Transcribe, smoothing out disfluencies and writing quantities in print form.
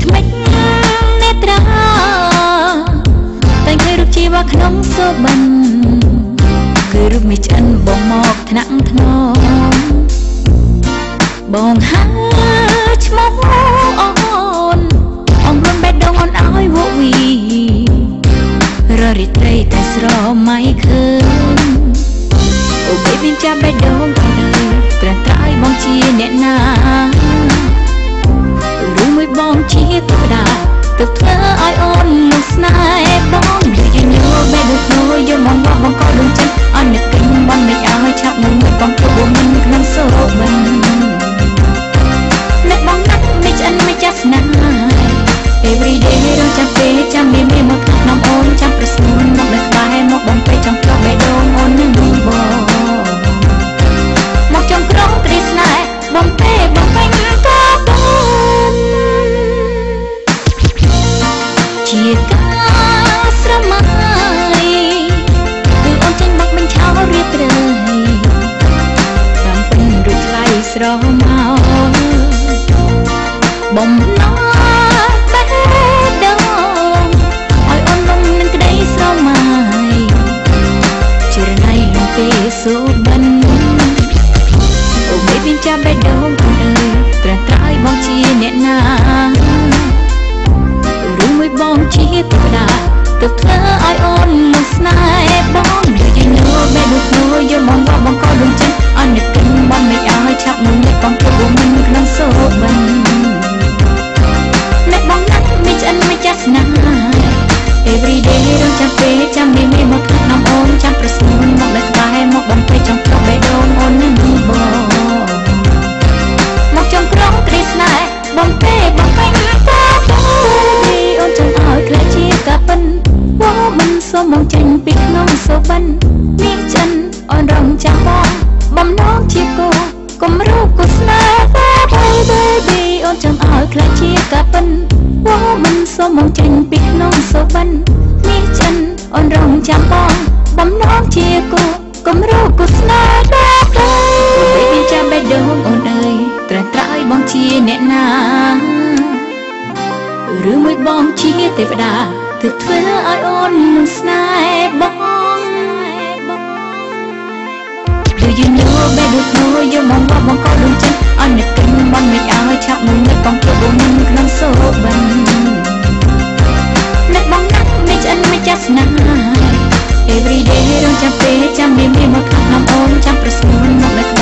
ថ្មិចនេត្រាតែឃើញរូបជីវ៉ាក្នុងសូបិនគឺរូបមីឆ្អិនបងមកថ្នាក់ធ្នមបងហើឈ្មោះអូនអងរុនបេះដូងអូនឲ្យវក់វីររិត្រីតែស្រមៃឃើញអូបេប៊ីចាំបេះដូងទៅត្រែត្រៃបងជាអ្នកណាឬមួយបងជាទេវតាទើបធ្វើឲ្យអូនលោកស្នេហ៍បងយូរយូរបេះដូងធ្នូយកមកបងក៏ដូចចិត្តអត់នឹកគិញបងមិនឲ្យឆាប់នឹងបងព្រោះមិនក្នុងសូបិនអ្នកបងណាត់មិនឆ្អិនមិនចាស់ស្នេហ៍ Every day រងចាំពេលចាំមានមកក្នុងអូនចាំប្រស្នួនមកដល់ក្បែរមកបងពេកចង់ប្រោះបេះដូងអូននឹងបងមកចង់ក្រងត្រីស្នេហ៍បងពេបងពេញក៏បងជាការស្រមៃគឺអូនចេញមកមិនឆោរៀបរើតាមពេញរួចថ្លៃស្រមកបំណងបេះដូងឲ្យអូនលំនឹងក្តីស្រមៃជារណៃលំពេលសូបិនអូបេប៊ីចាំបេះដូងអូនអើយត្រែត្រៃបងជាអ្នកណាឬមួយបងជាទេវតាទើបធ្វើឲ្យអូនលំស្នេហ៍បងយូរយូរបេះដូងធ្នូយកមកបងក៏ដូចចិត្តអត់នឹកគិញបងមិនឲ្យឆាប់នឹងបងព្រោះមិនក្នុងសូបិនអ្នកបងណាត់មិនឆ្អិនមិនចាស់ស្នេហ៍ Every day រងចាំពេលចាំមានមកក្នុងអូនចាំប្រស្នួនមកដល់ក្បែរមកបងពេកចង់ប្រោះបេះដូងអូននឹងបងមកចង់ក្រងត្រីស្នេហ៍បងពេបងពេញក៏អូនចង់ឲ្យក្លាយជាកាពិនវ៉ាមិនសូមមកចេញពីក្នុងសូបិនមានចិនអូនរងចាំបងបំណងជាគូកុំរូបគូស្នេហ៍ Baby អូនចង់ឲ្យក្លាយជាកាពិនវ៉ាមិនសូមមកចេញពីក្នុងសូបិនមានចិនអូនរងចាំបងបំណងជាគូកុំរូបគូស្នេហ៍ Baby ចាំបេះដូងអូនអើយត្រែត្រៃបងជាអ្នកណាឬមួយបងជាទេវតាទើបធ្វើឲ្យអូននឹងស្នេហ៍បងយូរយូរបេះដូងធ្នូយកមកបងក៏ដូចចិត្តអត់នឹកគិញបងមិនឲ្យឆាប់នឹងបងព្រោះមិនក្នុងសូបិនអ្នកបងណាត់មិនឆ្អិនមិនចាស់ស្នេហ៍ Every day រងចាំពេលចាំមានមកក្នុងអូនចាំប្រស្នួនមកដល់